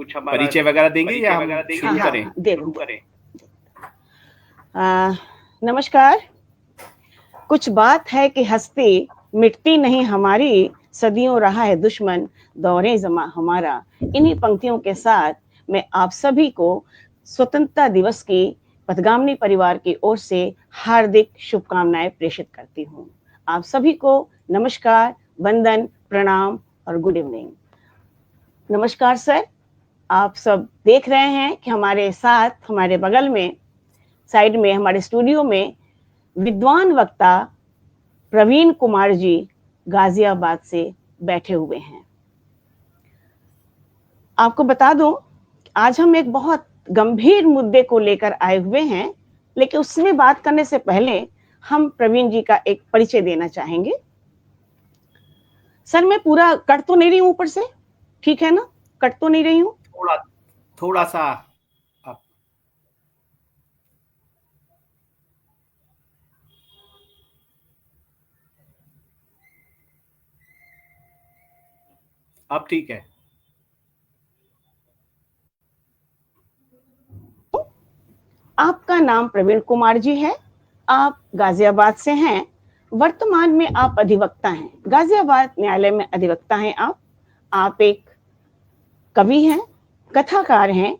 परिचय वगैरह देंगे या हम शुरू करें? शुरू करें। नमस्कार। कुछ बात है कि हस्ती मिटती नहीं हमारी, सदियों रहा है दुश्मन दौरे जमा हमारा। इन्हीं पंक्तियों के साथ मैं आप सभी को स्वतंत्रता दिवस की पथगामिनी परिवार की ओर से हार्दिक शुभकामनाएं प्रेषित करती हूँ। आप सभी को नमस्कार, वंदन, प्रणाम और गुड इवनिंग। नमस्कार सर, आप सब देख रहे हैं कि हमारे साथ, हमारे बगल में, साइड में, हमारे स्टूडियो में विद्वान वक्ता प्रवीण कुमार जी गाजियाबाद से बैठे हुए हैं। आपको बता दूं, आज हम एक बहुत गंभीर मुद्दे को लेकर आए हुए हैं, लेकिन उसमें बात करने से पहले हम प्रवीण जी का एक परिचय देना चाहेंगे। सर, मैं पूरा कट तो नहीं रही हूं ऊपर से? ठीक है ना? कट तो नहीं रही हूं? थोड़ा सा अब ठीक है। आपका नाम प्रवीण कुमार जी है, आप गाजियाबाद से हैं। वर्तमान में आप अधिवक्ता हैं, गाजियाबाद न्यायालय में अधिवक्ता हैं। आप एक कवि हैं, कथाकार हैं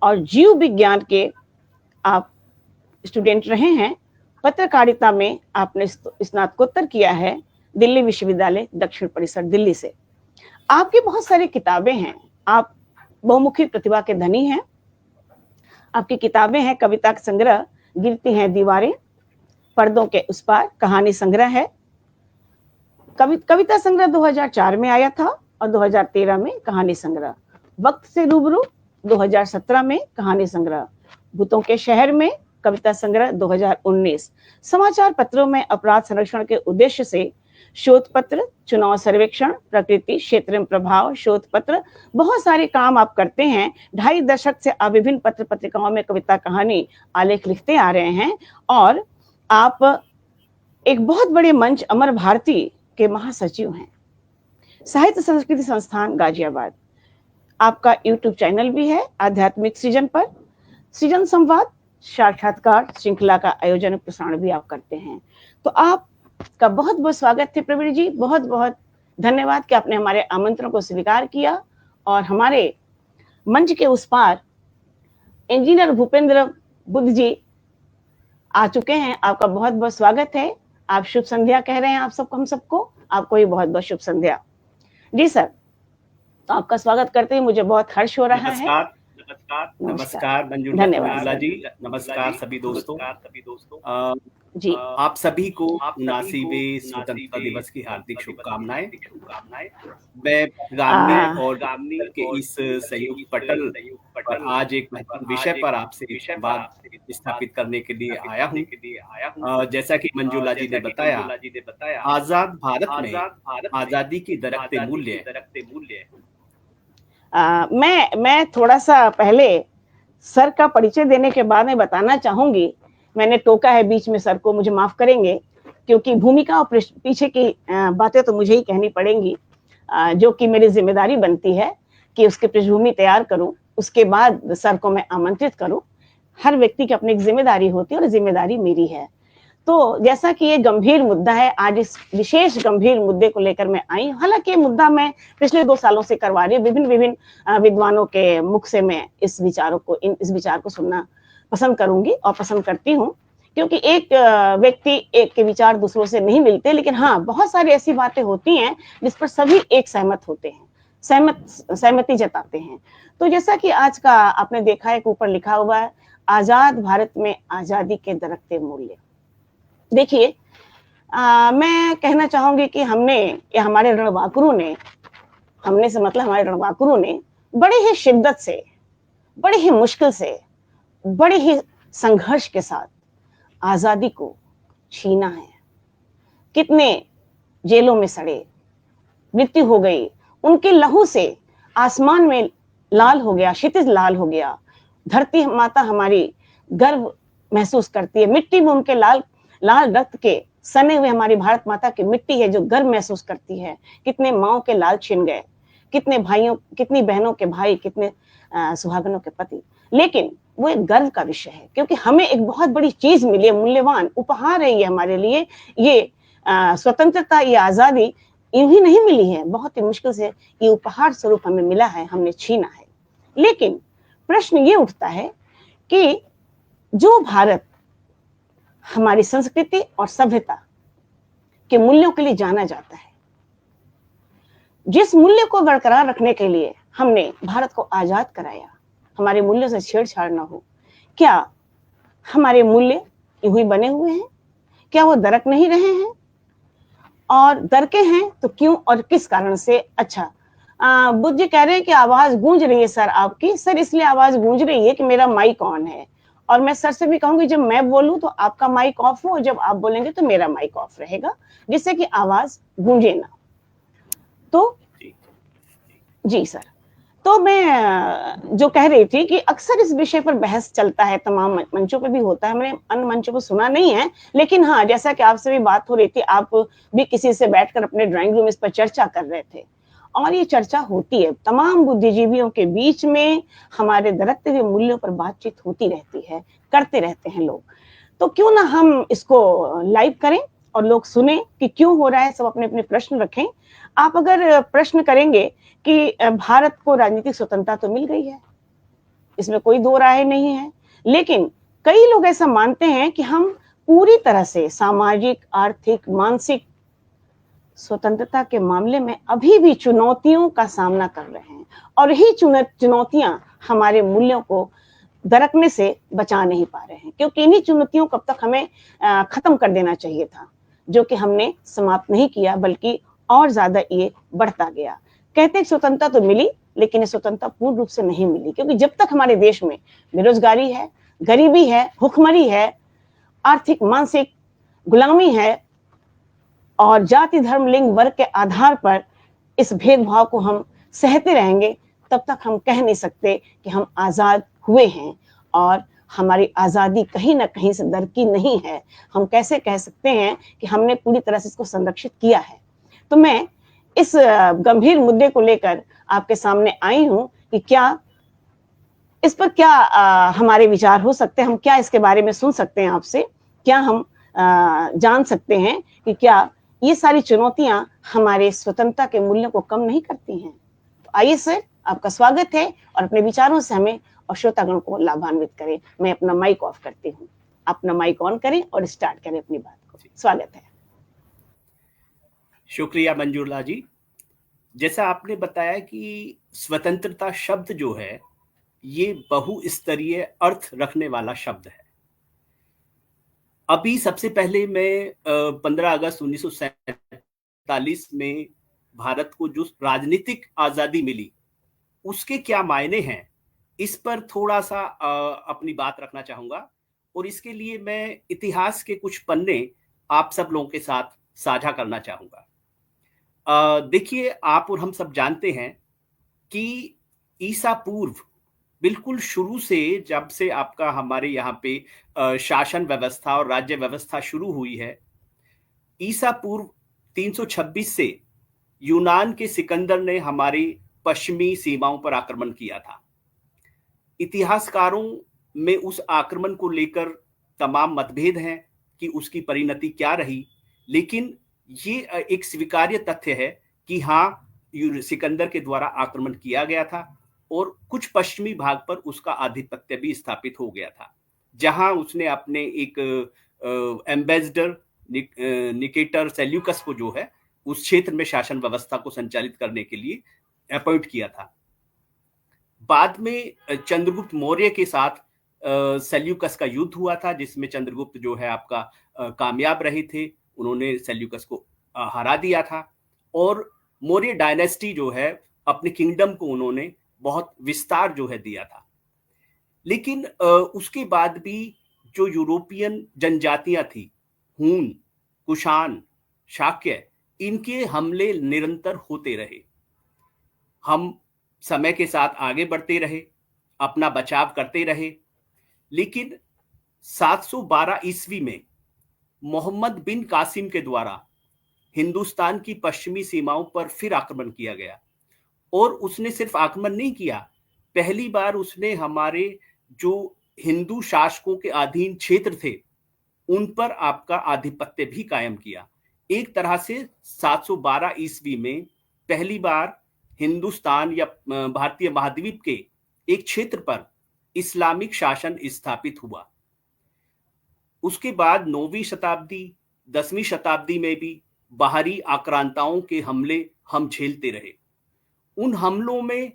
और जीव विज्ञान के आप स्टूडेंट रहे हैं। पत्रकारिता में आपने स्नातकोत्तर किया है दिल्ली विश्वविद्यालय दक्षिण परिसर दिल्ली से। आपकी बहुत सारी किताबें हैं, आप बहुमुखी प्रतिभा के धनी हैं। आपकी किताबें हैं, कविता का संग्रह गिरती हैं दीवारें, पर्दों के उस पार कहानी संग्रह है। कविता संग्रह 2004 में आया था और 2013 में कहानी संग्रह। वक्त से रूबरू 2017 में कहानी संग्रह। भूतों के शहर में कविता संग्रह 2019। समाचार पत्रों में अपराध संरक्षण के उद्देश्य से शोध पत्र, चुनाव सर्वेक्षण, प्रकृति क्षेत्र में प्रभाव शोध पत्र, बहुत सारे काम आप करते हैं। 2.5 दशक से आप विभिन्न पत्र पत्रिकाओं में कविता, कहानी, आलेख लिखते आ रहे हैं और आप एक बहुत बड़े मंच अमर भारती के महासचिव हैं। साहित्य संस्कृति संस्थान गाजियाबाद, आपका यूट्यूब चैनल भी है आध्यात्मिक सृजन पर। सृजन संवाद, साक्षात्कार श्रृंखला का आयोजन प्रसारण भी आप करते हैं। तो आपका बहुत बहुत स्वागत है प्रवीण जी, बहुत बहुत धन्यवाद कि आपने हमारे आमंत्रण को स्वीकार किया और हमारे मंच के उस पार इंजीनियर भूपेंद्र बुद्ध जी आ चुके हैं। आपका बहुत बहुत स्वागत है। आप शुभ संध्या कह रहे हैं आप सबको, हम सबको, आपको ही बहुत बहुत शुभ संध्या। जी सर, तो आपका स्वागत करते ही मुझे बहुत हर्ष हो रहा है। नमस्कार मंजुला जी, नमस्कार सभी दोस्तों। जी, आप सभी को 79वें स्वतंत्रता दिवस की हार्दिक शुभकामनाएं। मैं गामनी के इस सहयोगी पटल पर आज एक महत्वपूर्ण विषय पर आपसे बात स्थापित करने के लिए आया हूँ। जैसा कि मंजुला जी ने बताया, आजाद भारत में आजादी की दरकते मूल्य। मैं थोड़ा सा पहले सर का परिचय देने के बाद में बताना चाहूंगी। मैंने टोका है बीच में सर को, मुझे माफ करेंगे, क्योंकि भूमिका और पीछे की बातें तो मुझे ही कहनी पड़ेंगी, जो कि मेरी जिम्मेदारी बनती है कि उसकी पृष्ठभूमि तैयार करूं, उसके बाद सर को मैं आमंत्रित करूं। हर व्यक्ति की अपनी एक जिम्मेदारी होती है और जिम्मेदारी मेरी है। तो जैसा कि ये गंभीर मुद्दा है, आज इस विशेष गंभीर मुद्दे को लेकर मैं आई। हालांकि ये मुद्दा मैं पिछले 2 सालों से करवा रही हूँ, विभिन्न विद्वानों के मुख से मैं इस विचार को सुनना पसंद करूंगी और पसंद करती हूँ, क्योंकि एक व्यक्ति एक के विचार दूसरों से नहीं मिलते, लेकिन हाँ, बहुत सारी ऐसी बातें होती हैं जिस पर सभी एक सहमत होते हैं, सहमति जताते हैं। तो जैसा कि आज का आपने देखा है, ऊपर लिखा हुआ है, आजाद भारत में आजादी के दरकते मूल्य। देखिए, मैं कहना चाहूंगी कि हमारे रणबांकुरों ने, हमने से मतलब हमारे रणबांकुरों ने बड़े ही शिद्दत से, बड़े ही मुश्किल से, बड़े ही संघर्ष के साथ आजादी को छीना है। कितने जेलों में सड़े, मृत्यु हो गई, उनके लहू से आसमान में लाल हो गया, क्षितिज लाल हो गया, धरती माता हमारी गर्व महसूस करती है, मिट्टी में उनके लाल रक्त के सने हुए हमारी भारत माता की मिट्टी है जो गर्व महसूस करती है। कितने माओ के लाल छिन गए, कितने भाइयों, कितनी बहनों के भाई, कितने सुहागनों के पति। लेकिन वो एक गर्व का विषय है, क्योंकि हमें एक बहुत बड़ी चीज मिली है, मूल्यवान उपहार है ये हमारे लिए। ये स्वतंत्रता, ये आजादी यूं ही नहीं मिली है, बहुत ही मुश्किल से ये उपहार स्वरूप हमें मिला है, हमने छीना है। लेकिन प्रश्न ये उठता है कि जो भारत हमारी संस्कृति और सभ्यता के मूल्यों के लिए जाना जाता है, जिस मूल्य को बरकरार रखने के लिए हमने भारत को आजाद कराया, हमारे मूल्यों से छेड़छाड़ ना हो, क्या हमारे मूल्य यूं ही बने हुए हैं? क्या वो दरक नहीं रहे हैं? और दरके हैं तो क्यों और किस कारण से? अच्छा, बुद्ध जी कह रहे हैं कि आवाज गूंज रही है सर आपकी। सर इसलिए आवाज गूंज रही है कि मेरा माइक ऑन है, और मैं सर से भी कहूंगी जब मैं बोलूं तो आपका माइक ऑफ हो, और जब आप बोलेंगे तो मेरा माइक ऑफ रहेगा, जिससे कि आवाज गूंजे ना। तो जी सर, तो मैं जो कह रही थी कि अक्सर इस विषय पर बहस चलता है, तमाम मंचों पे भी होता है, मैंने अन्य मंचों पर सुना नहीं है, लेकिन हाँ, जैसा कि आपसे भी बात हो रही थी, आप भी किसी से बैठकर अपने ड्राइंग रूम इस पर चर्चा कर रहे थे, और ये चर्चा होती है तमाम बुद्धिजीवियों के बीच में, हमारे दरकते हुए मूल्यों पर बातचीत होती रहती है, करते रहते हैं लोग। तो क्यों ना हम इसको लाइव करें और लोग सुने कि क्यों हो रहा है, सब अपने अपने प्रश्न रखें। आप अगर प्रश्न करेंगे कि भारत को राजनीतिक स्वतंत्रता तो मिल गई है, इसमें कोई दो राय नहीं है, लेकिन कई लोग ऐसा मानते हैं कि हम पूरी तरह से सामाजिक, आर्थिक, मानसिक स्वतंत्रता के मामले में अभी भी चुनौतियों का सामना कर रहे हैं, और यही चुनौतियां हमारे मूल्यों को दरकने से बचा नहीं पा रहे हैं, क्योंकि इन्हीं चुनौतियों को अब तक हमें खत्म कर देना चाहिए था, जो कि हमने समाप्त नहीं किया, बल्कि और ज्यादा ये बढ़ता गया। कहते हैं स्वतंत्रता तो मिली, लेकिन ये स्वतंत्रता पूर्ण रूप से नहीं मिली, क्योंकि जब तक हमारे देश में बेरोजगारी है, गरीबी है, भुखमरी है, आर्थिक मानसिक गुलामी है, और जाति धर्म लिंग वर्ग के आधार पर इस भेदभाव को हम सहते रहेंगे, तब तक हम कह नहीं सकते कि हम आजाद हुए हैं, और हमारी आजादी कहीं ना कहीं से दरकी नहीं है। हम कैसे कह सकते हैं कि हमने पूरी तरह से इसको संरक्षित किया है? तो मैं इस गंभीर मुद्दे को लेकर आपके सामने आई हूं कि क्या इस पर क्या हमारे विचार हो सकते हैं, हम क्या इसके बारे में सुन सकते हैं आपसे, क्या हम जान सकते हैं कि क्या ये सारी चुनौतियां हमारे स्वतंत्रता के मूल्यों को कम नहीं करती हैं? तो आइए सर, आपका स्वागत है, और अपने विचारों से हमें और श्रोतागण को लाभान्वित करें। मैं अपना माइक ऑफ करती हूँ, अपना माइक ऑन करें और स्टार्ट करें अपनी बात को। स्वागत है। शुक्रिया मंजूला जी। जैसा आपने बताया कि स्वतंत्रता शब्द जो है ये बहुस्तरीय अर्थ रखने वाला शब्द है। अभी सबसे पहले मैं 15 अगस्त 1947 में भारत को जो राजनीतिक आजादी मिली उसके क्या मायने हैं, इस पर थोड़ा सा अपनी बात रखना चाहूंगा, और इसके लिए मैं इतिहास के कुछ पन्ने आप सब लोगों के साथ साझा करना चाहूंगा। देखिए, आप और हम सब जानते हैं कि ईसा पूर्व बिल्कुल शुरू से, जब से आपका हमारे यहाँ पे शासन व्यवस्था और राज्य व्यवस्था शुरू हुई है, ईसा पूर्व 326 से यूनान के सिकंदर ने हमारी पश्चिमी सीमाओं पर आक्रमण किया था। इतिहासकारों में उस आक्रमण को लेकर तमाम मतभेद हैं कि उसकी परिणति क्या रही, लेकिन ये एक स्वीकार्य तथ्य है कि हाँ, सिकंदर के द्वारा आक्रमण किया गया था, और कुछ पश्चिमी भाग पर उसका आधिपत्य भी स्थापित हो गया था, जहां उसने अपने एक एम्बेसडर निकेटर सेल्यूकस को जो है उस क्षेत्र में शासन व्यवस्था को संचालित करने के लिए अपॉइंट किया था। बाद में चंद्रगुप्त मौर्य के साथ सेल्यूकस का युद्ध हुआ था, जिसमें चंद्रगुप्त जो है आपका कामयाब रहे थे, उन्होंने सेल्यूकस को हरा दिया था, और मौर्य डायनेस्टी जो है अपने किंगडम को उन्होंने बहुत विस्तार जो है दिया था। लेकिन उसके बाद भी जो यूरोपियन जनजातियां थी, हून, कुषाण, शाक्य, इनके हमले निरंतर होते रहे। हम समय के साथ आगे बढ़ते रहे, अपना बचाव करते रहे, लेकिन 712 ईस्वी में मोहम्मद बिन कासिम के द्वारा हिंदुस्तान की पश्चिमी सीमाओं पर फिर आक्रमण किया गया, और उसने सिर्फ आक्रमण नहीं किया, पहली बार उसने हमारे जो हिंदू शासकों के अधीन क्षेत्र थे उन पर आपका आधिपत्य भी कायम किया। एक तरह से 712 ईस्वी में पहली बार हिंदुस्तान या भारतीय महाद्वीप के एक क्षेत्र पर इस्लामिक शासन स्थापित हुआ। उसके बाद 9वीं शताब्दी 10वीं शताब्दी में भी बाहरी आक्रांताओं के हमले हम झेलते रहे। उन हमलों में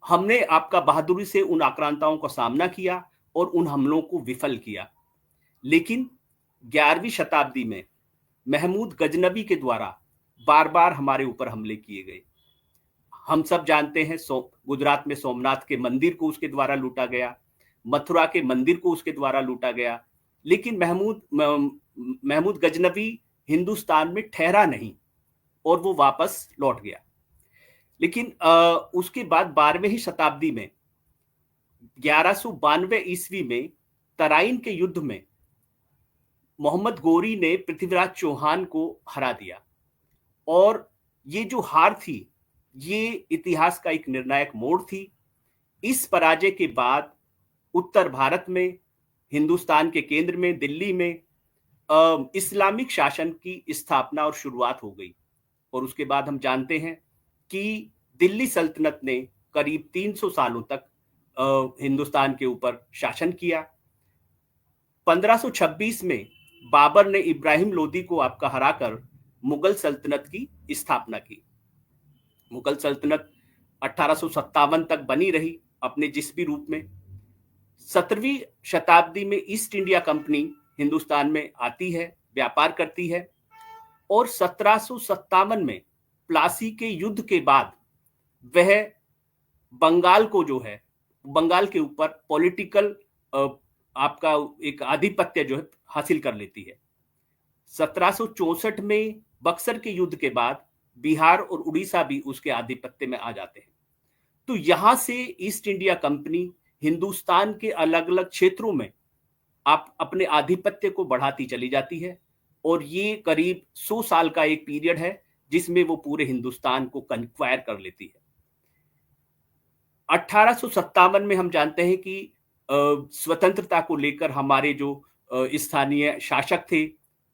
हमने आपका बहादुरी से उन आक्रांताओं का सामना किया और उन हमलों को विफल किया। लेकिन 11वीं शताब्दी में महमूद गजनबी के द्वारा बार बार हमारे ऊपर हमले किए गए। हम सब जानते हैं गुजरात में सोमनाथ के मंदिर को उसके द्वारा लूटा गया, मथुरा के मंदिर को उसके द्वारा लूटा गया। लेकिन महमूद गजनबी हिंदुस्तान में ठहरा नहीं और वो वापस लौट गया। लेकिन उसके बाद 12वीं शताब्दी में 1192 ईस्वी में तराइन के युद्ध में मोहम्मद गोरी ने पृथ्वीराज चौहान को हरा दिया और ये जो हार थी ये इतिहास का एक निर्णायक मोड़ थी। इस पराजय के बाद उत्तर भारत में, हिंदुस्तान के केंद्र में, दिल्ली में इस्लामिक शासन की स्थापना और शुरुआत हो गई। और उसके बाद हम जानते हैं कि दिल्ली सल्तनत ने करीब 300 सालों तक हिंदुस्तान के ऊपर शासन किया। 1526 में बाबर ने इब्राहिम लोदी को आपका हराकर मुगल सल्तनत की स्थापना की। मुगल सल्तनत 1857 तक बनी रही अपने जिस भी रूप में। 17वीं शताब्दी में ईस्ट इंडिया कंपनी हिंदुस्तान में आती है, व्यापार करती है और 1757 में प्लासी के युद्ध के बाद वह बंगाल को जो है, बंगाल के ऊपर पॉलिटिकल आपका एक आधिपत्य जो है हासिल कर लेती है। 1764 में बक्सर के युद्ध के बाद बिहार और उड़ीसा भी उसके आधिपत्य में आ जाते हैं। तो यहां से ईस्ट इंडिया कंपनी हिंदुस्तान के अलग अलग क्षेत्रों में आप अपने आधिपत्य को बढ़ाती चली जाती है और ये करीब 100 साल का एक पीरियड है जिसमें वो पूरे हिंदुस्तान को कंक्वायर कर लेती है। 1857 में हम जानते हैं कि स्वतंत्रता को लेकर हमारे जो स्थानीय शासक थे,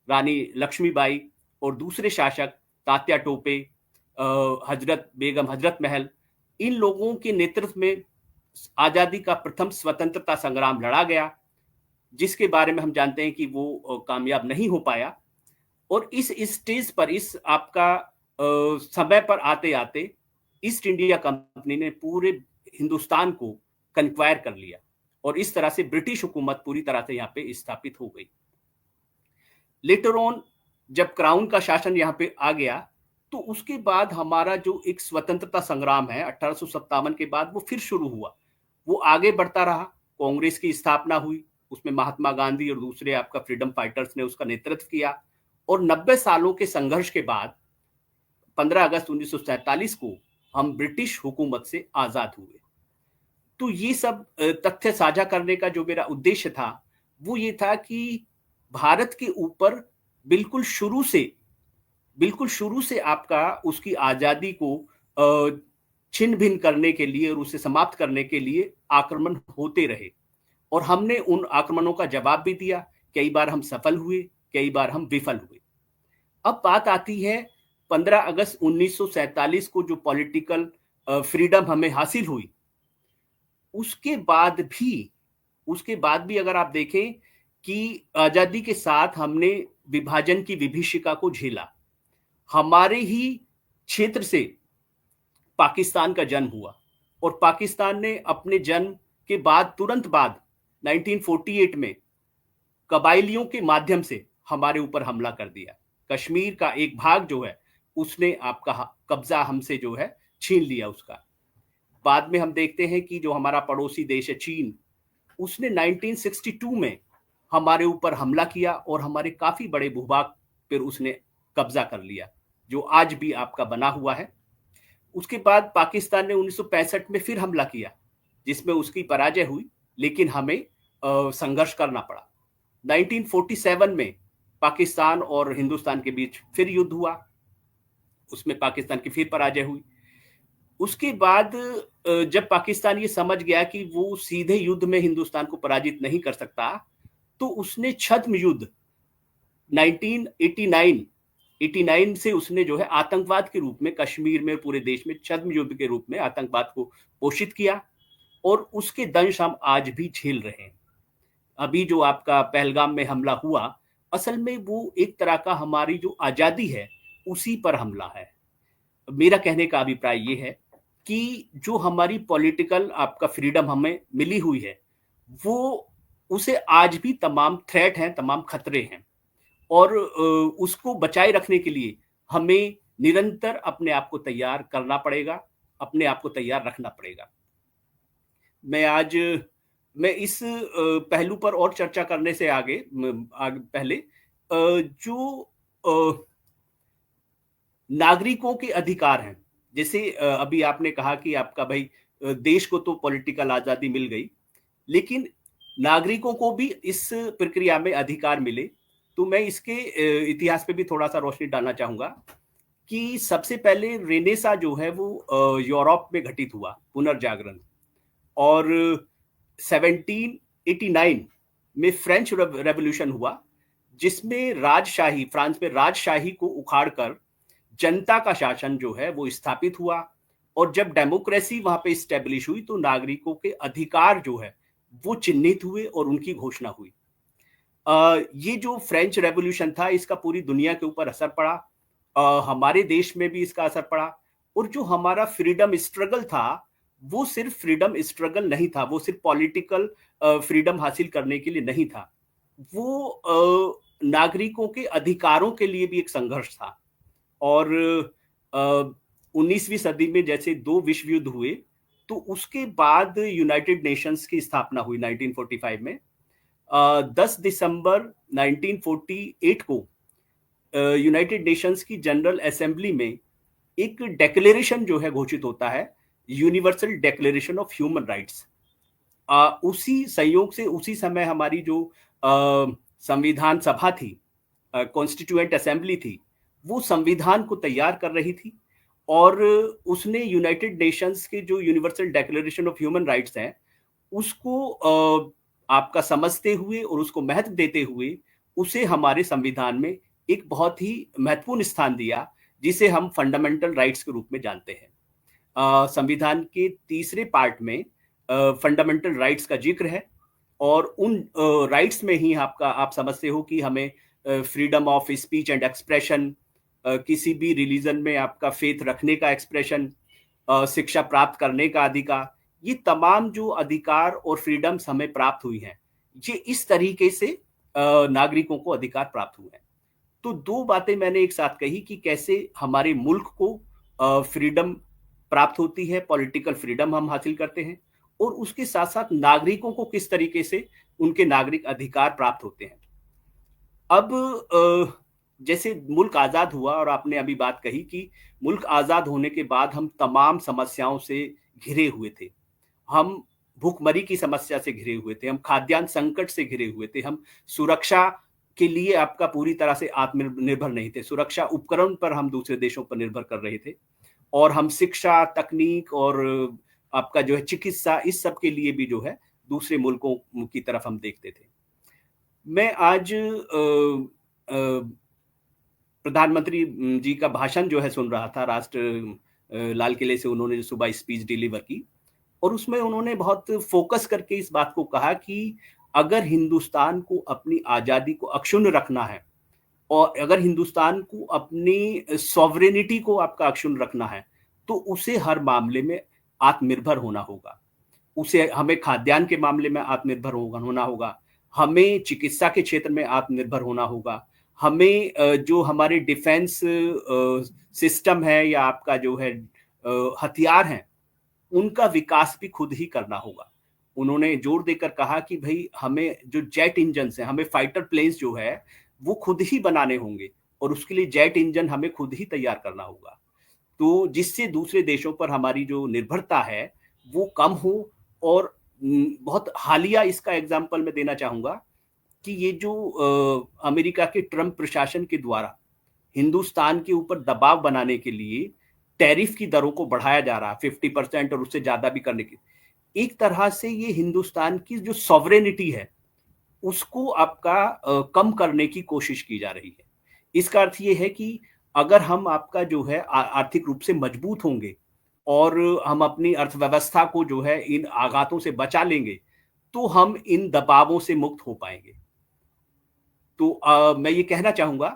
रानी लक्ष्मीबाई और दूसरे शासक तात्या टोपे, हजरत बेगम हजरत महल, इन लोगों के नेतृत्व में आजादी का प्रथम स्वतंत्रता संग्राम लड़ा गया, जिसके बारे में हम जानते हैं कि वो कामयाब नहीं हो पाया। और इस स्टेज पर, इस आपका समय पर आते आते ईस्ट इंडिया कंपनी ने पूरे हिंदुस्तान को कंक्वायर कर लिया और इस तरह से ब्रिटिश हुकूमत पूरी तरह से यहाँ पे स्थापित हो गई। लेटर ऑन जब क्राउन का शासन यहाँ पे आ गया तो उसके बाद हमारा जो एक स्वतंत्रता संग्राम है 1857 के बाद वो फिर शुरू हुआ, वो आगे बढ़ता रहा। कांग्रेस की स्थापना हुई, उसमें महात्मा गांधी और दूसरे आपका फ्रीडम फाइटर्स ने उसका नेतृत्व किया और 90 सालों के संघर्ष के बाद 15 अगस्त 1947 को हम ब्रिटिश हुकूमत से आजाद हुए। तो ये सब तथ्य साझा करने का जो मेरा उद्देश्य था वो ये था कि भारत के ऊपर बिल्कुल शुरू से आपका उसकी आजादी को छिन्न भिन्न करने के लिए और उसे समाप्त करने के लिए आक्रमण होते रहे और हमने उन आक्रमणों का जवाब भी दिया। कई बार हम सफल हुए, कई बार हम विफल हुए। अब बात आती है 15 अगस्त 1947 को जो पॉलिटिकल फ्रीडम हमें हासिल हुई, उसके बाद भी अगर आप देखें कि आजादी के साथ हमने विभाजन की विभीषिका को झेला। हमारे ही क्षेत्र से पाकिस्तान का जन्म हुआ और पाकिस्तान ने अपने जन्म के बाद तुरंत बाद 1948 में कबाइलियों के माध्यम से हमारे ऊपर हमला कर दिया। कश्मीर का एक भाग जो है उसने आपका कब्जा हमसे जो है छीन लिया उसका। बाद में हम देखते हैं कि जो हमारा पड़ोसी देश है चीन, उसने 1962 में हमारे ऊपर हमला किया और हमारे काफी बड़े भूभाग पर उसने कब्जा कर लिया, जो आज भी आपका बना हुआ है। उसके बाद पाकिस्तान ने 1965 में फिर हमला किया, जिसमें उसकी पराजय हुई, लेकिन हमें संघर्ष करना पड़ा। 1947 में पाकिस्तान और हिंदुस्तान के बीच फिर युद्ध हुआ, उसमें पाकिस्तान की फिर पराजय हुई। उसके बाद जब पाकिस्तान ये समझ गया कि वो सीधे युद्ध में हिंदुस्तान को पराजित नहीं कर सकता, तो उसने छद्म युद्ध 1989 89 से उसने जो है आतंकवाद के रूप में कश्मीर में पूरे देश में छद्म युद्ध के रूप में आतंकवाद को पोषित किया, और उसके दंश हम आज भी झेल रहे हैं। अभी जो आपका पहलगाम में हमला हुआ, असल में वो एक तरह का हमारी जो आज़ादी है, उसी पर हमला है। मेरा कहने का अभिप्राय ये है कि जो हमारी पॉलिटिकल आपका फ्रीडम हमें मिली हुई है, वो उसे आज भी तमाम थ्रेट हैं, तमाम खतरे हैं, और उसको बचाए रखने के लिए हमें निरंतर अपने आप को तैयार करना पड़ेगा, अपने आप को तैयार रखना पड़ेगा। मैं आज मैं इस पहलू पर और चर्चा करने से आगे पहले जो नागरिकों के अधिकार हैं, जैसे अभी आपने कहा कि आपका भाई देश को तो पॉलिटिकल आज़ादी मिल गई, लेकिन नागरिकों को भी इस प्रक्रिया में अधिकार मिले। तो मैं इसके इतिहास पे भी थोड़ा-सा रोशनी डालना चाहूँगा कि सबसे पहले रेनेसां जो है वो यूरोप में घटित हुआ, पुनर्जागरण, और 1789 में फ्रेंच रेवोल्यूशन हुआ, जिसमें राजशाही, फ्रांस में राजशाही को उखाड़कर जनता का शासन जो है वो स्थापित हुआ, और जब डेमोक्रेसी वहां पे स्टेब्लिश हुई तो नागरिकों के अधिकार जो है वो चिन्हित हुए और उनकी घोषणा हुई। ये जो फ्रेंच रेवोल्यूशन था, इसका पूरी दुनिया के ऊपर असर पड़ा, हमारे देश में भी इसका असर पड़ा, और जो हमारा फ्रीडम स्ट्रगल था, वो सिर्फ फ्रीडम स्ट्रगल नहीं था, वो सिर्फ पॉलिटिकल फ्रीडम हासिल करने के लिए नहीं था, वो नागरिकों के अधिकारों के लिए भी एक संघर्ष था। और 19वीं सदी में जैसे 2 विश्व युद्ध हुए, तो उसके बाद यूनाइटेड नेशंस की स्थापना हुई 1945 में। 10 दिसंबर 1948 को यूनाइटेड नेशंस की जनरल असेंबली में एक डिक्लेरेशन जो है घोषित होता है, universal declaration of human rights. उसी संयोग से उसी समय हमारी जो संविधान सभा थी, कॉन्स्टिट्यूएंट असेंबली थी, वो संविधान को तैयार कर रही थी, और उसने यूनाइटेड नेशंस के जो universal declaration of human rights हैं, उसको आपका समझते हुए और उसको महत्व देते हुए उसे हमारे संविधान में एक बहुत ही महत्वपूर्ण स्थान दिया, जिसे हम फंडामेंटल राइट्स के रूप में जानते हैं। संविधान के तीसरे पार्ट में फंडामेंटल राइट्स का जिक्र है, और उन राइट्स में ही आप समझते हो कि हमें freedom of speech and expression, किसी भी रिलीजन में आपका फेथ रखने का एक्सप्रेशन, शिक्षा प्राप्त करने का अधिकार, ये तमाम जो अधिकार और फ्रीडम्स हमें प्राप्त हुई हैं, ये इस तरीके से नागरिकों को अधिकार प्राप्त हुए हैं। तो 2 बातें मैंने एक साथ कही कि कैसे हमारे मुल्क को फ्रीडम प्राप्त होती है, पॉलिटिकल फ्रीडम हम हासिल करते हैं, और उसके साथ-साथ नागरिकों को किस तरीके से उनके नागरिक अधिकार प्राप्त होते हैं। अब जैसे मुल्क आज़ाद हुआ, और आपने अभी बात कही कि मुल्क आज़ाद होने के बाद हम तमाम समस्याओं से घिरे हुए थे। हम भूखमरी की समस्या से घिरे हुए थे, हम खाद्यान्न संकट से घिरे हुए थे, हम सुरक्षा के लिए आपका पूरी तरह से आत्मनिर्भर नहीं थे। सुरक्षा उपकरण पर हम दूसरे देशों पर निर्भर कर रहे थे, और हम शिक्षा, तकनीक और आपका जो है चिकित्सा, इस सब के लिए भी जो है दूसरे मुल्कों की तरफ हम देखते थे। मैं आज प्रधानमंत्री जी का भाषण जो है सुन रहा था, लाल किले से उन्होंने जो सुबह स्पीच डिलीवर की, और उसमें उन्होंने बहुत फोकस करके इस बात को कहा कि अगर हिंदुस्तान को अपनी आज़ादी को अक्षुण्ण रखना है, और अगर हिंदुस्तान को अपनी सॉवरेनिटी को आपका अक्षुण्ण रखना है, तो उसे हर मामले में आत्मनिर्भर होना होगा। उसे हमें खाद्यान्न के मामले में आत्मनिर्भर होना होगा, हमें चिकित्सा के क्षेत्र में आत्मनिर्भर होना होगा, हमें जो हमारे डिफेंस सिस्टम है या आपका जो है हथियार हैं, उनका विकास भी खुद ही करना होगा। उन्होंने जोर देकर कहा कि भई हमें जो जेट इंजन्स हैं, हमें फाइटर प्लेन्स जो है, वो खुद ही बनाने होंगे, और उसके लिए जेट इंजन हमें खुद ही तैयार करना होगा। तो जिससे दूसरे देशों पर हमारी जो निर्भरता है, वो कम हो, और बहुत हालिया इसका एग्ज़ाम्पल मैं देना चाहूँगा कि ये जो अमेरिका के ट्रम्प प्रशासन के द्वारा हिंदुस्तान के ऊपर दबाव बनाने के लिए टैरिफ की दरों को बढ़ाया जा रहा है 50% और उससे ज्यादा भी करने की, एक तरह से ये हिंदुस्तान की जो सॉवरेनिटी है उसको आपका कम करने की कोशिश की जा रही है। इसका अर्थ ये है कि अगर हम आपका जो है आर्थिक रूप से मजबूत होंगे और हम अपनी अर्थव्यवस्था को जो है इन आघातों से बचा लेंगे, तो हम इन दबावों से मुक्त हो पाएंगे। तो मैं ये कहना चाहूंगा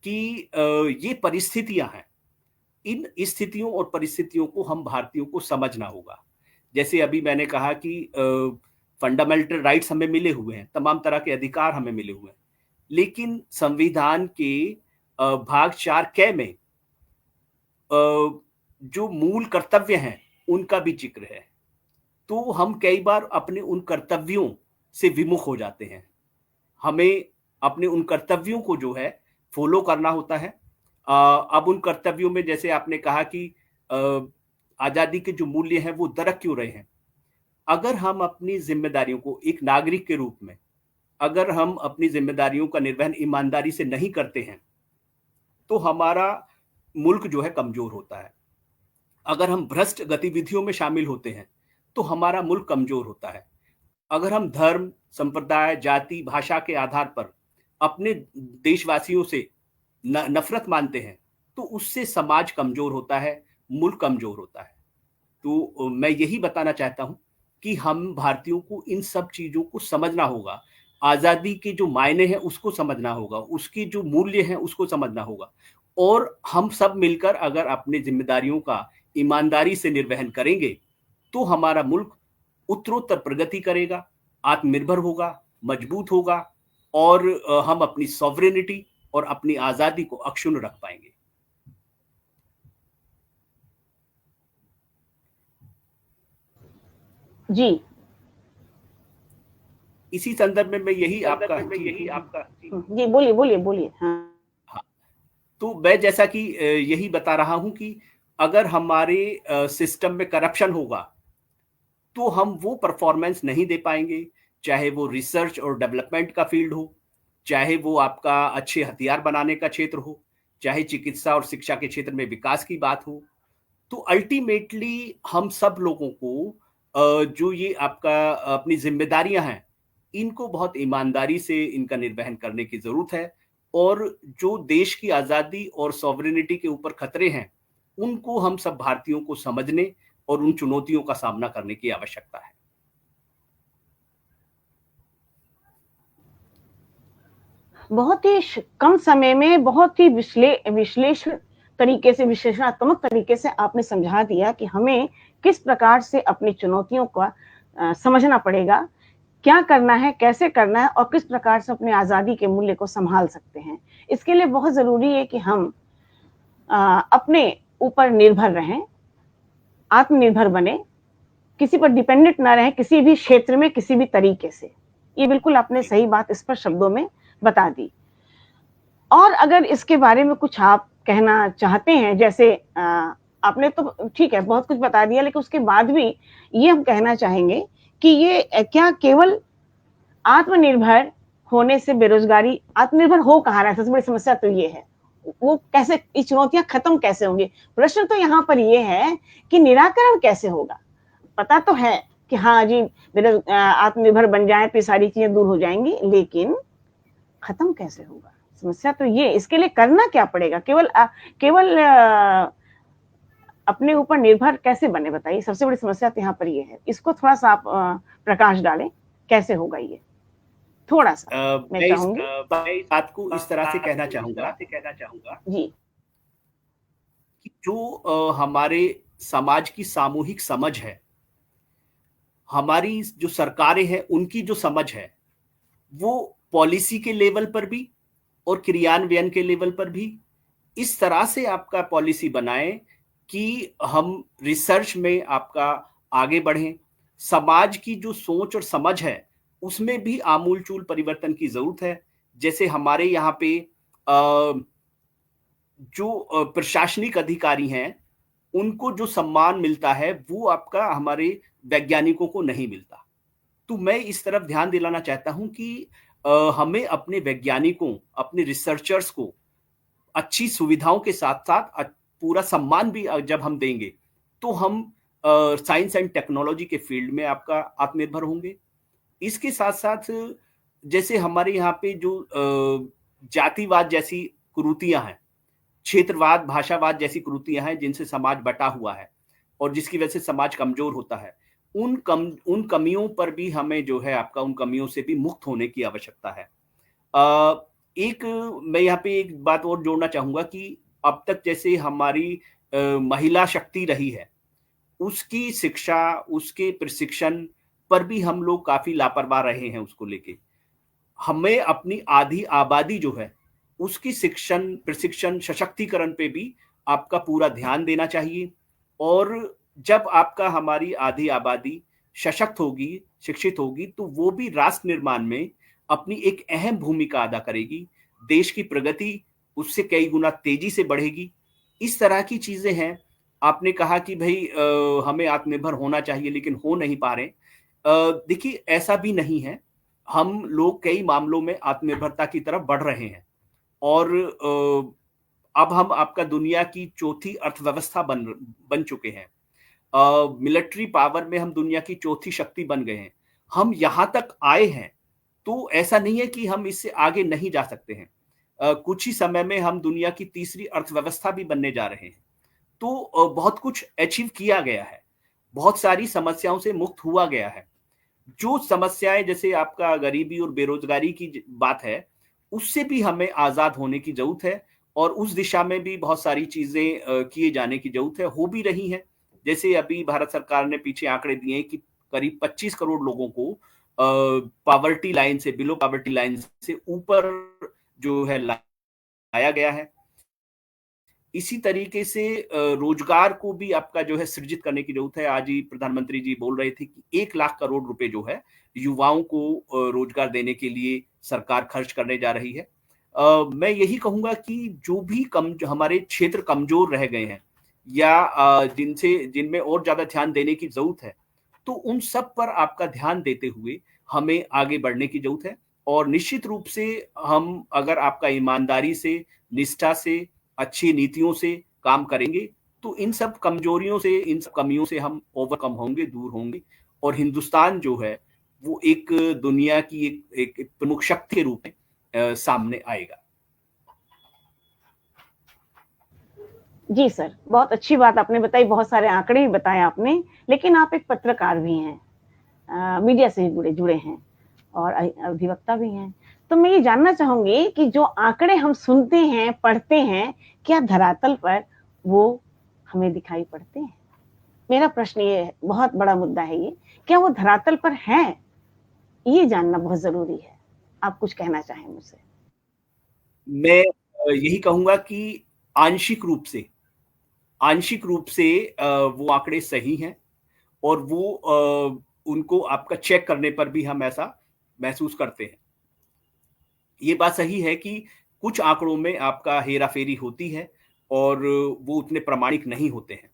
कि ये परिस्थितियां हैं, इन स्थितियों और परिस्थितियों को हम भारतीयों को समझना होगा। जैसे अभी मैंने कहा कि फंडामेंटल राइट्स हमें मिले हुए हैं, तमाम तरह के अधिकार हमें मिले हुए हैं, लेकिन संविधान के भाग 4 क में जो मूल कर्तव्य हैं उनका भी जिक्र है। तो हम कई बार अपने उन कर्तव्यों से विमुख हो जाते हैं। हमें अपने उन कर्तव्यों को जो है फॉलो करना होता है। अब उन कर्तव्यों में जैसे आपने कहा कि आजादी के जो मूल्य हैं वो दरक क्यों रहे हैं। अगर हम अपनी जिम्मेदारियों को एक नागरिक के रूप में, अगर हम अपनी जिम्मेदारियों का निर्वहन ईमानदारी से नहीं करते हैं, तो हमारा मुल्क जो है कमजोर होता है। अगर हम भ्रष्ट गतिविधियों में शामिल होते हैं, तो हमारा मुल्क कमजोर होता है। अगर हम धर्म, संप्रदाय, जाति, भाषा के आधार पर अपने देशवासियों से नफरत मानते हैं, तो उससे समाज कमजोर होता है, मुल्क कमजोर होता है। तो मैं यही बताना चाहता हूं कि हम भारतीयों को इन सब चीजों को समझना होगा। आजादी के जो मायने हैं उसको समझना होगा, उसकी जो मूल्य हैं उसको समझना होगा, और हम सब मिलकर अगर अपनी जिम्मेदारियों का ईमानदारी से निर्वहन करेंगे, तो हमारा मुल्क उत्तरोत्तर प्रगति करेगा, आत्मनिर्भर होगा, मजबूत होगा, और हम अपनी सॉवरेनिटी और अपनी आजादी को अक्षुण्ण रख पाएंगे। जी, इसी संदर्भ में मैं यही आपका जी बोलिए बोलिए बोलिए। हाँ, तो मैं जैसा कि यही बता रहा हूं कि अगर हमारे सिस्टम में करप्शन होगा, तो हम वो परफॉर्मेंस नहीं दे पाएंगे, चाहे वो रिसर्च और डेवलपमेंट का फील्ड हो, चाहे वो आपका अच्छे हथियार बनाने का क्षेत्र हो, चाहे चिकित्सा और शिक्षा के क्षेत्र में विकास की बात हो। तो अल्टीमेटली हम सब लोगों को जो ये आपका अपनी जिम्मेदारियां हैं, इनको बहुत ईमानदारी से इनका निर्वहन करने की जरूरत है, और जो देश की आजादी और सॉवरेनिटी के ऊपर खतरे हैं, उनको हम सब भारतीयों को समझने और उन चुनौतियों का सामना करने की आवश्यकता है। बहुत ही कम समय में बहुत ही विश्लेषण तरीके से, विश्लेषणात्मक तरीके से आपने समझा दिया कि हमें किस प्रकार से अपनी चुनौतियों का समझना पड़ेगा, क्या करना है, कैसे करना है, और किस प्रकार से अपने आजादी के मूल्य को संभाल सकते हैं। इसके लिए बहुत जरूरी है कि हम अपने ऊपर निर्भर रहें, आत्मनिर्भर बने, किसी पर डिपेंडेंट ना रहें, किसी भी क्षेत्र में किसी भी तरीके से। ये बिल्कुल आपने सही बात स्पष्ट शब्दों में बता दी। और अगर इसके बारे में कुछ आप कहना चाहते हैं, जैसे आपने तो ठीक है बहुत कुछ बता दिया, लेकिन उसके बाद भी ये हम कहना चाहेंगे कि ये क्या केवल आत्मनिर्भर होने से बेरोजगारी, आत्मनिर्भर हो कहाँ रहा है, सबसे बड़ी समस्या तो ये है, वो कैसे, ये चुनौतियां खत्म कैसे होंगी। प्रश्न तो यहाँ पर ये है कि निराकरण कैसे होगा। पता तो है कि हाँ जी आत्मनिर्भर बन जाए तो सारी चीजें दूर हो जाएंगी, लेकिन खत्म कैसे होगा, समस्या तो ये। इसके लिए करना क्या पड़ेगा, केवल अपने ऊपर निर्भर कैसे बने, बताइए। सबसे बड़ी समस्या तो यहाँ पर ये है, इसको थोड़ा सा आप प्रकाश डालें, कैसे होगा ये थोड़ा सा। मैं चाहूंगी इस बात को इस तरह से कहना चाहूंगा जी कि जो हमारे समाज की सामूहिक समझ है, हमारी जो सरकारें हैं उनकी जो समझ है, वो पॉलिसी के लेवल पर भी और क्रियान्वयन के लेवल पर भी इस तरह से आपका पॉलिसी बनाएं कि हम रिसर्च में आपका आगे बढ़ें। समाज की जो सोच और समझ है उसमें भी आमूलचूल परिवर्तन की जरूरत है। जैसे हमारे यहाँ पे जो प्रशासनिक अधिकारी हैं उनको जो सम्मान मिलता है वो आपका हमारे वैज्ञानिकों को नहीं मिलता। तो मैं इस तरफ ध्यान दिलाना चाहता हूं कि हमें अपने वैज्ञानिकों, अपने रिसर्चर्स को अच्छी सुविधाओं के साथ साथ पूरा सम्मान भी जब हम देंगे, तो हम साइंस एंड टेक्नोलॉजी के फील्ड में आपका आत्मनिर्भर होंगे। इसके साथ-साथ जैसे हमारे यहाँ पे जो जातिवाद जैसी कुरीतियाँ हैं, क्षेत्रवाद, भाषावाद जैसी कुरीतियाँ हैं जिनसे समाज बँटा हुआ है और जिसकी वजह से समाज कमज़ोर होता है। उन कमियों पर भी हमें जो है आपका उन कमियों से भी मुक्त होने की आवश्यकता है। एक मैं यहाँ पे एक बात और जोड़ना चाहूँगा कि अब तक जैसे हमारी महिला शक्ति रही है, उसकी शिक्षा, उसके प्रशिक्षण पर भी हम लोग काफ़ी लापरवाह रहे हैं उसको लेके। हमें अपनी आधी आबादी जो है, उसकी शिक्षण, प्रशिक्षण, सशक्तिकरण पे भी आपका पूरा ध्यान देना चाहिए और जब आपका हमारी आधी आबादी सशक्त होगी, शिक्षित होगी, तो वो भी राष्ट्र निर्माण में अपनी एक अहम भूमिका अदा करेगी। देश की प्रगति उससे कई गुना तेज़ी से बढ़ेगी। इस तरह की चीज़ें हैं। आपने कहा कि भई हमें आत्मनिर्भर होना चाहिए लेकिन हो नहीं पा रहे। देखिए ऐसा भी नहीं है। हम लोग कई मामलों में आत्मनिर्भरता की तरफ बढ़ रहे हैं और अब हम आपका दुनिया की चौथी अर्थव्यवस्था बन चुके हैं। मिलिट्री पावर में हम दुनिया की चौथी शक्ति बन गए हैं। हम यहाँ तक आए हैं, तो ऐसा नहीं है कि हम इससे आगे नहीं जा सकते हैं। कुछ ही समय में हम दुनिया की तीसरी अर्थव्यवस्था भी बनने जा रहे हैं। तो बहुत कुछ अचीव किया गया है। बहुत सारी समस्याओं से मुक्त हुआ गया है। जो समस्याएँ जैसे आपका गरीबी और बेरोज़गारी की बात है, उससे भी हमें आज़ाद होने की ज़रूरत है और उस दिशा में भी बहुत सारी चीज़ें किए जाने की ज़रूरत है, हो भी रही हैं। जैसे अभी भारत सरकार ने पीछे आंकड़े दिए हैं कि करीब 25 करोड़ लोगों को पॉवर्टी लाइन से बिलो पॉवर्टी लाइन से ऊपर जो है लाया गया है। इसी तरीके से रोजगार को भी आपका जो है सृजित करने की ज़रूरत है। आज ही प्रधानमंत्री जी बोल रहे थे कि 1 लाख करोड़ रुपए जो है युवाओं को रोजगार देने के लिए सरकार खर्च करने जा रही है। मैं यही कहूँगा कि जो भी हमारे क्षेत्र कमज़ोर रह गए हैं या जिनमें और ज़्यादा ध्यान देने की ज़रूरत है, तो उन सब पर आपका ध्यान देते हुए हमें आगे बढ़ने की ज़रूरत है और निश्चित रूप से हम अगर आपका ईमानदारी से, निष्ठा से, अच्छी नीतियों से काम करेंगे, तो इन सब कमजोरियों से, इन सब कमियों से हम ओवरकम होंगे, दूर होंगे और हिंदुस्तान जो है, वो एक दुनिया की एक प्रमुख शक्ति के रूप में सामने आएगा। जी सर, बहुत अच्छी बात आपने बताई, बहुत सारे आंकड़े भी बताए आपने, लेकिन आप एक पत्रकार भी हैं, मीडिया से जुड़े हैं और अधिवक्ता भी हैं। तो मैं ये जानना चाहूंगी कि जो आंकड़े हम सुनते हैं, पढ़ते हैं, क्या धरातल पर वो हमें दिखाई पड़ते हैं? मेरा प्रश्न ये है, बहुत बड़ा मुद्दा है ये, क्या वो धरातल पर हैं? ये जानना बहुत जरूरी है। आप कुछ कहना चाहें मुझसे? मैं यही कहूंगा कि आंशिक रूप से वो आंकड़े सही हैं और वो उनको आपका चेक करने पर भी हम ऐसा महसूस करते हैं। ये बात सही है कि कुछ आंकड़ों में आपका हेरा-फेरी होती है और वो उतने प्रामाणिक नहीं होते हैं।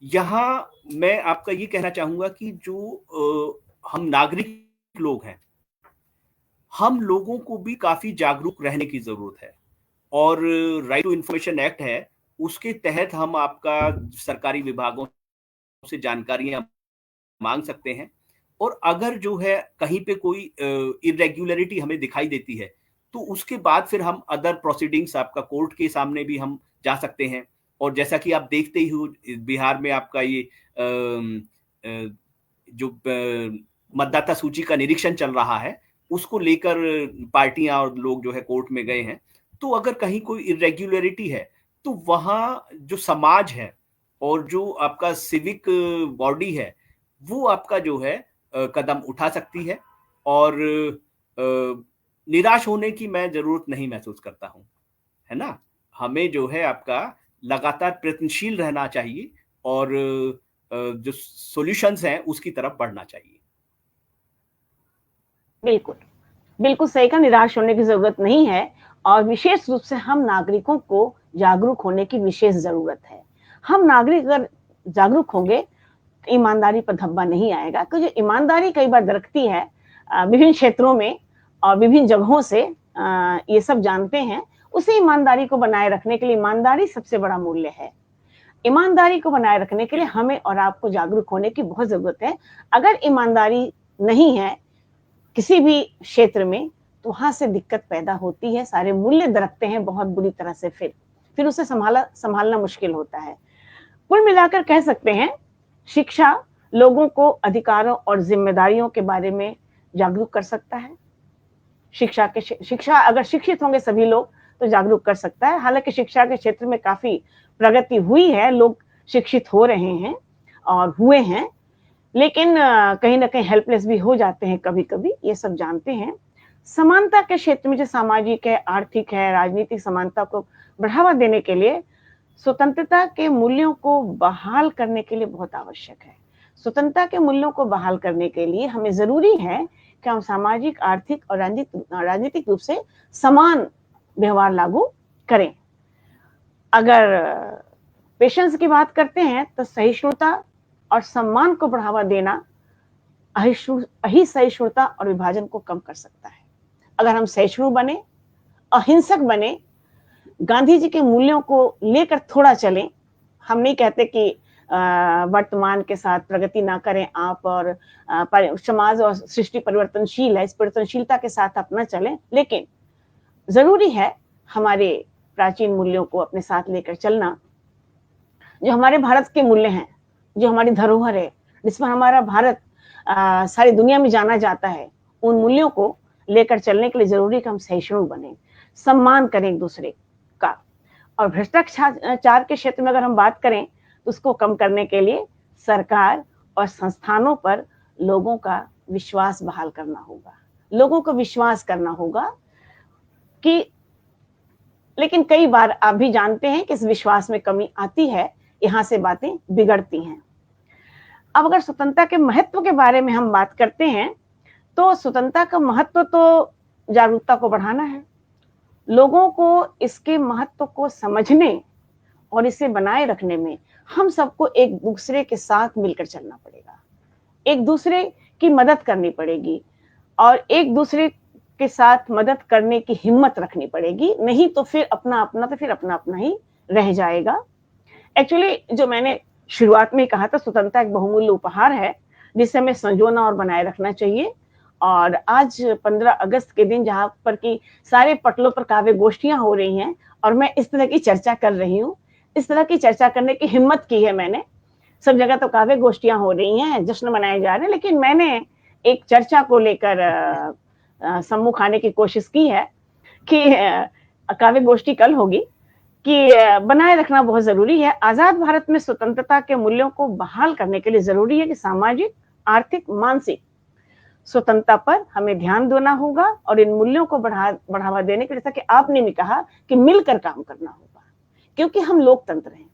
यहाँ मैं आपका ये कहना चाहूँगा कि जो हम नागरिक लोग हैं, हम लोगों को भी काफ़ी जागरूक रहने की ज़रूरत है और राइट टू इन्फॉर्मेशन एक्ट है, उसके तहत हम आपका सरकारी विभागों से जानकारियाँ माँग सकते हैं और अगर जो है कहीं पे कोई इर्रेगुलरिटी हमें दिखाई देती है, तो उसके बाद फिर हम अदर प्रोसीडिंग्स आपका कोर्ट के सामने भी हम जा सकते हैं और जैसा कि आप देखते ही हो बिहार में आपका ये जो मतदाता सूची का निरीक्षण चल रहा है, उसको लेकर पार्टियाँ और लोग जो है कोर्ट में गए हैं। तो अगर कहीं कोई इर्रेगुलरिटी है, तो वहाँ जो समाज है और जो आपका सिविक बॉडी है, वो आपका जो है कदम उठा सकती है और निराश होने की मैं ज़रूरत नहीं महसूस करता हूँ, है ना? हमें जो है आपका लगातार प्रयत्नशील रहना चाहिए और जो सॉल्यूशंस हैं उसकी तरफ बढ़ना चाहिए। बिल्कुल, बिल्कुल सही कहा, निराश होने की ज़रूरत नहीं है और विशेष रूप से हम नागरिकों को जागरूक होने की विशेष ज़रूरत है। हम नागरिक अगर जागरूक होंगे, ईमानदारी पर धब्बा नहीं आएगा, क्योंकि ईमानदारी कई बार दरकती है विभिन्न क्षेत्रों में और विभिन्न जगहों से ये सब जानते हैं, उसी ईमानदारी को बनाए रखने के लिए, ईमानदारी सबसे बड़ा मूल्य है, ईमानदारी को बनाए रखने के लिए हमें और आपको जागरूक होने की बहुत जरूरत है। अगर ईमानदारी नहीं है किसी भी क्षेत्र में तो वहां से दिक्कत पैदा होती है, सारे मूल्य दरकते हैं बहुत बुरी तरह से, फिर उसे संभालना मुश्किल होता है। कुल मिलाकर कह सकते हैं शिक्षा लोगों को अधिकारों और जिम्मेदारियों के बारे में जागरूक कर सकता है। शिक्षा अगर शिक्षित होंगे सभी लोग तो जागरूक कर सकता है। हालांकि शिक्षा के क्षेत्र में काफी प्रगति हुई है, लोग शिक्षित हो रहे हैं और हुए हैं, लेकिन कहीं ना कहीं हेल्पलेस भी हो जाते हैं कभी कभी, ये सब जानते हैं। समानता के क्षेत्र में जो सामाजिक है, आर्थिक है, राजनीतिक समानता को बढ़ावा देने के लिए स्वतंत्रता के मूल्यों को बहाल करने के लिए बहुत आवश्यक है। स्वतंत्रता के मूल्यों को बहाल करने के लिए हमें जरूरी है कि हम सामाजिक, आर्थिक और राजनीतिक रूप से समान व्यवहार लागू करें। अगर पेशेंस की बात करते हैं तो सहिष्णुता और सम्मान को बढ़ावा देना अहिंसहिष्णुता और विभाजन को कम कर सकता है। अगर हम सहिष्णु बने, अहिंसक बने, गांधी जी के मूल्यों को लेकर थोड़ा चलें, हम नहीं कहते कि वर्तमान के साथ प्रगति ना करें आप, और समाज और सृष्टि परिवर्तनशील है, इस परिवर्तनशीलता के साथ अपना चलें, लेकिन जरूरी है हमारे प्राचीन मूल्यों को अपने साथ लेकर चलना। जो हमारे भारत के मूल्य हैं, जो हमारी धरोहर है, जिस पर हमारा भारत सारी दुनिया में जाना जाता है, उन मूल्यों को लेकर चलने के लिए जरूरी है कि हम सहिष्णु बने, सम्मान करें एक दूसरे का। और भ्रष्टाचार के क्षेत्र में अगर हम बात करें तो उसको कम करने के लिए सरकार और संस्थानों पर लोगों का विश्वास बहाल करना होगा, लोगों को विश्वास करना होगा कि, लेकिन कई बार आप भी जानते हैं कि इस विश्वास में कमी आती है, यहां से बातें बिगड़ती हैं। अब अगर स्वतंत्रता के महत्व के बारे में हम बात करते हैं तो स्वतंत्रता का महत्व तो जागरूकता को बढ़ाना है, लोगों को इसके महत्व को समझने और इसे बनाए रखने में हम सबको एक दूसरे के साथ मिलकर चलना पड़ेगा, एक दूसरे की मदद करनी पड़ेगी और एक दूसरे के साथ मदद करने की हिम्मत रखनी पड़ेगी, नहीं तो फिर अपना अपना ही रह जाएगा। एक्चुअली जो मैंने शुरुआत में कहा था, स्वतंत्रता एक बहुमूल्य उपहार है जिसे हमें संजोना और बनाए रखना चाहिए। और आज 15 अगस्त के दिन जहां पर कि सारे पटलों पर काव्य गोष्ठियां हो रही हैं और मैं इस तरह की चर्चा कर रही हूँ, इस तरह की चर्चा करने की हिम्मत की है मैंने। सब जगह तो काव्य गोष्ठियां हो रही हैं, जश्न मनाए जा रहे हैं, लेकिन मैंने एक चर्चा को लेकर सम्मुख आने की कोशिश की है कि काव्य गोष्ठी कल होगी, कि बनाए रखना बहुत जरूरी है। आजाद भारत में स्वतंत्रता के मूल्यों को बहाल करने के लिए जरूरी है कि सामाजिक, आर्थिक, मानसिक स्वतंत्रता पर हमें ध्यान देना होगा और इन मूल्यों को बढ़ावा देने के लिए, जैसा कि आपने भी कहा, कि मिलकर काम करना होगा, क्योंकि हम लोकतंत्र हैं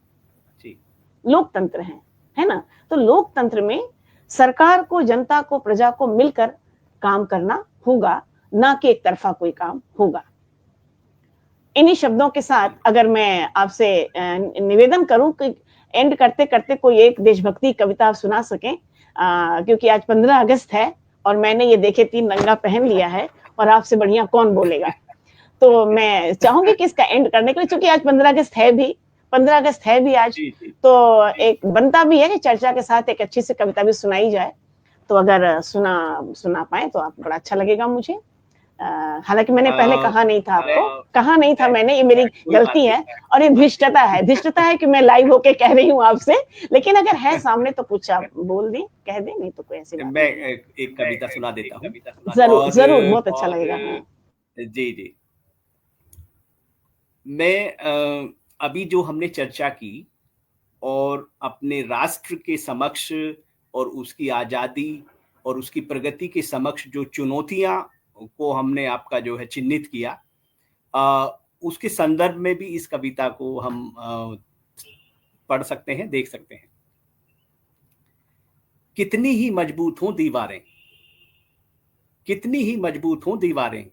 जी, लोकतंत्र हैं, है ना। तो लोकतंत्र में सरकार को, जनता को, प्रजा को मिलकर काम करना होगा, ना कि एक तरफा कोई काम होगा। इन्हीं शब्दों के साथ अगर मैं आपसे निवेदन करूं कि एंड करते करते कोई एक देशभक्ति कविता आप सुना सकें, क्योंकि आज 15 अगस्त है और मैंने ये देखे 3 रंगा पहन लिया है और आपसे बढ़िया कौन बोलेगा, तो मैं चाहूंगी कि इसका एंड करने के लिए, क्योंकि आज 15 अगस्त है भी, 15 अगस्त है भी आज, तो एक बनता भी है कि चर्चा के साथ एक अच्छी सी कविता भी सुनाई जाए। तो अगर सुना पाए तो आप बड़ा अच्छा लगेगा मुझे। हालांकि मैंने पहले कहा नहीं था आपको, कहा नहीं था मैंने, ये मेरी गलती है और ये धृष्टता है कि मैं लाइव होके कह रही हूँ आपसे, लेकिन अगर है सामने तो कुछ आप बोल दें, कह दें, नहीं तो कोई ऐसी बात मैं एक कविता सुना देता हूँ। जरूर जरूर, बहुत अच्छा लगेगा। जी, मैं अभी जो हमने चर्चा की और अपने राष्ट्र के समक्ष और उसकी आजादी और उसकी प्रगति के समक्ष जो चुनौतियां को हमने आपका जो है चिन्हित किया, उसके संदर्भ में भी इस कविता को हम पढ़ सकते हैं, देख सकते हैं। कितनी ही मजबूत हों दीवारें, कितनी ही मजबूत हों दीवारें,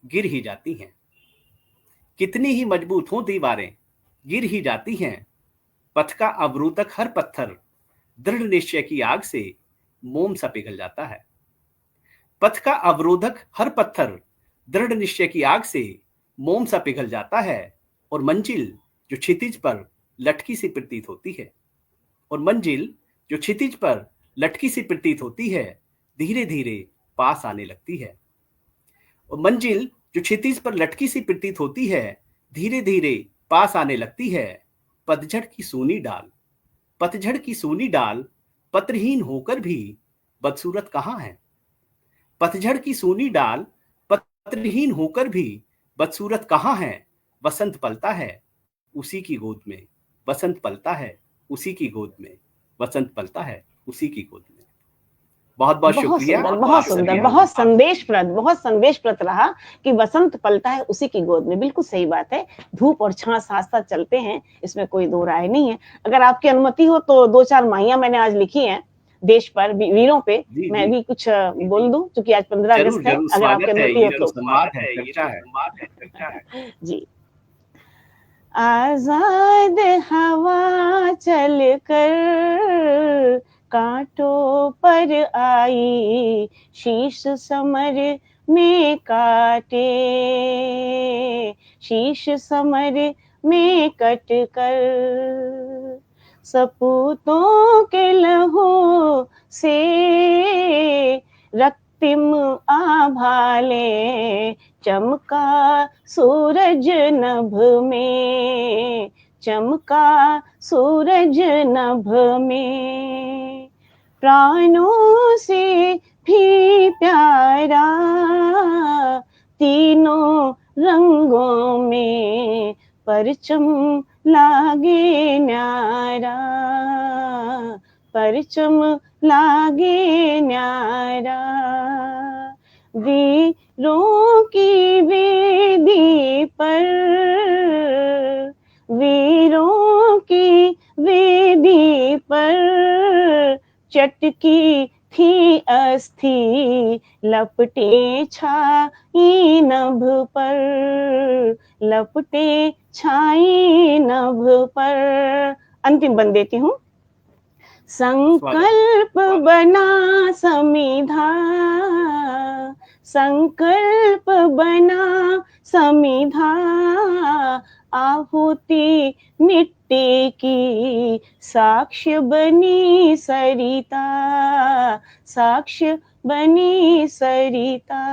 गिर ही जाती हैं। कितनी ही मजबूत हों दीवारें, गिर ही जाती हैं। पथ का अवरोधक हर पत्थर, दृढ़ निश्चय की आग से मोम सा पिघल जाता है। पथ का अवरोधक हर पत्थर, दृढ़ निश्चय की आग से मोम सा पिघल जाता है और मंजिल जो क्षितिज पर लटकी सी प्रतीत होती है, और मंजिल जो क्षितिज पर लटकी सी प्रतीत होती है धीरे धीरे पास आने लगती है। और मंजिल जो क्षितिज पर लटकी सी प्रतीत होती है धीरे धीरे पास आने लगती है। पतझड़ की सूनी डाल, पतझड़ की सूनी डाल पत्रहीन होकर भी बदसूरत कहाँ है। पतझड़ की सूनी डाल पत्रहीन होकर भी बदसूरत कहाँ है। वसंत पलता है उसी की गोद में, वसंत पलता है उसी की गोद में, वसंत पलता है उसी की गोद में। बहुत बहुत शुक्रिया। बहुत सुंदर, बहुत संदेशप्रद रहा कि वसंत पलता है उसी की गोद में। बिल्कुल सही बात है, धूप और छां साथ साथ चलते हैं, इसमें कोई दो राय नहीं है। अगर आपकी अनुमति हो तो 2-4 माहियां मैंने आज लिखी हैं देश पर, वीरों पे, मैं भी कुछ बोल दूं, क्योंकि आज 15 अगस्त है। अगर आपकी अनुमति हो तो जी। आजाद हवा चलकर कांटों पर आई, शीश समर में काटे, शीश समर में कट कर, सपूतों के लहू से रक्तिम आभाले, चमका सूरज नभ में, चमका सूरज नभ में, प्राणों से भी प्यारा तीनों रंगों में, परचम लागे न्यारा, परचम लागे न्यारा। वीरों की वेदी पर, वीरों की वेदी पर चटकी थी अस्थि, लपटे छाई नभ पर, लपटे छाई नभ पर। अंतिम बन देती हूँ। संकल्प बना समिधा, संकल्प बना समिधा, आहुति मिट्टी की, साक्ष्य बनी सरिता, साक्ष्य बनी सरिता।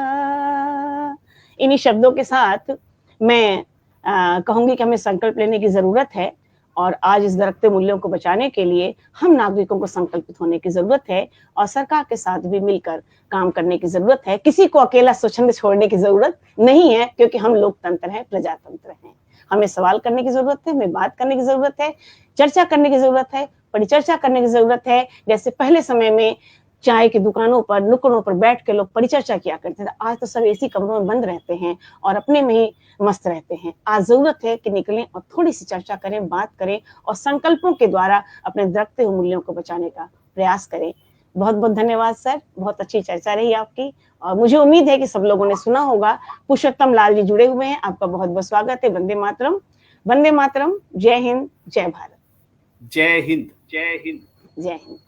इन्हीं शब्दों के साथ मैं कहूंगी कि हमें संकल्प लेने की जरूरत है, और आज इस दरकते मूल्यों को बचाने के लिए हम नागरिकों को संकल्पित होने की जरूरत है, और सरकार के साथ भी मिलकर काम करने की जरूरत है। किसी को अकेला स्वच्छंद छोड़ने की जरूरत नहीं है, क्योंकि हम लोकतंत्र हैं, प्रजातंत्र हैं। हमें सवाल करने की जरूरत है, हमें बात करने की जरूरत है, चर्चा करने की जरूरत है, परिचर्चा करने की जरूरत है। जैसे पहले समय में चाय की दुकानों पर, नुक्कड़ों पर बैठ के लोग परिचर्चा किया करते थे, आज तो सब एसी कमरों में बंद रहते हैं और अपने में ही मस्त रहते हैं। आज जरूरत है कि निकलें और थोड़ी सी चर्चा करें, बात करें, और संकल्पों के द्वारा अपने दरकते हुए मूल्यों को बचाने का प्रयास करें। बहुत बहुत धन्यवाद सर, बहुत अच्छी चर्चा रही आपकी, और मुझे उम्मीद है कि सब लोगों ने सुना होगा। पुरुषोत्तम लाल जी जुड़े हुए हैं, आपका बहुत बहुत स्वागत है। वंदे मातरम, वंदे मातरम। जय हिंद, जय भारत। जय हिंद, जय हिंद, जय हिंद।